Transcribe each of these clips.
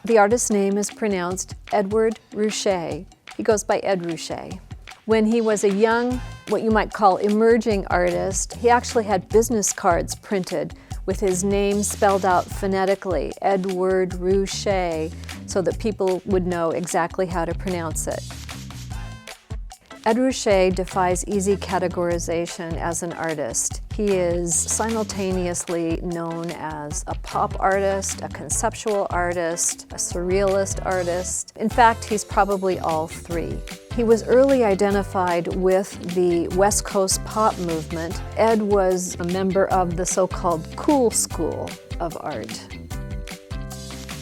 The artist's name is pronounced Edward Ruscha. He goes by Ed Ruscha. When he was a young, what you might call emerging artist, he actually had business cards printed with his name spelled out phonetically, Edward Ruscha, so that people would know exactly how to pronounce it. Ed Ruscha defies easy categorization as an artist. He is simultaneously known as a pop artist, a conceptual artist, a surrealist artist. In fact, he's probably all three. He was early identified with the West Coast pop movement. Ed was a member of the so-called cool school of art.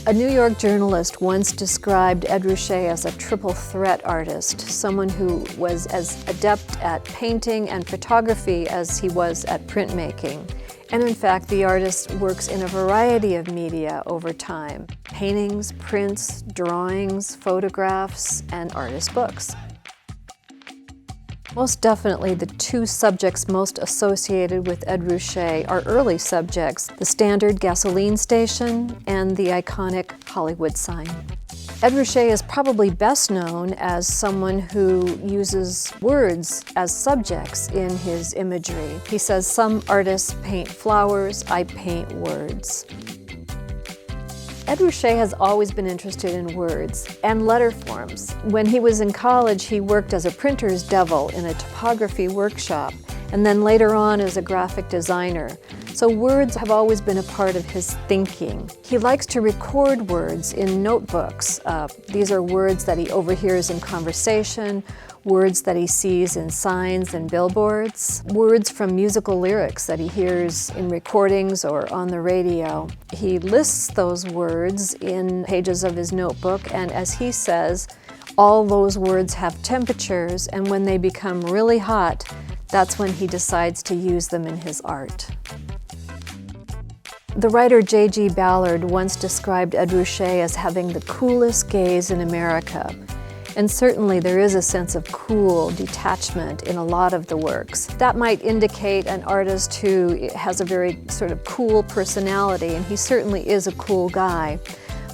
A New York journalist once described Ed Ruscha as a triple threat artist, someone who was as adept at painting and photography as he was at printmaking. And in fact, the artist works in a variety of media over time: paintings, prints, drawings, photographs, and artist books. Most definitely, the two subjects most associated with Ed Ruscha are early subjects: the standard gasoline station and the iconic Hollywood sign. Ed Ruscha is probably best known as someone who uses words as subjects in his imagery. He says, "Some artists paint flowers, I paint words." Ed Ruscha has always been interested in words and letter forms. When he was in college, he worked as a printer's devil in a typography workshop, and then later on as a graphic designer. So words have always been a part of his thinking. He likes to record words in notebooks. These are words that he overhears in conversation, words that he sees in signs and billboards, words from musical lyrics that he hears in recordings or on the radio. He lists those words in pages of his notebook, and as he says, all those words have temperatures, and when they become really hot, that's when he decides to use them in his art. The writer J.G. Ballard once described Ed Ruscha as having the coolest gaze in America. And certainly there is a sense of cool detachment in a lot of the works. That might indicate an artist who has a very sort of cool personality, and he certainly is a cool guy.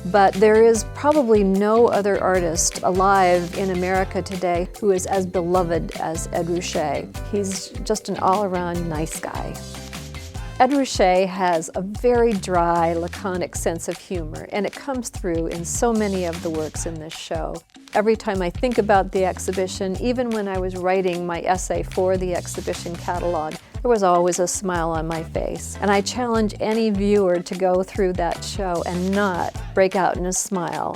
But there is probably no other artist alive in America today who is as beloved as Ed Ruscha. He's just an all-around nice guy. Ed Ruscha has a very dry, laconic sense of humor, and it comes through in so many of the works in this show. Every time I think about the exhibition, even when I was writing my essay for the exhibition catalog, there was always a smile on my face. And I challenge any viewer to go through that show and not break out in a smile.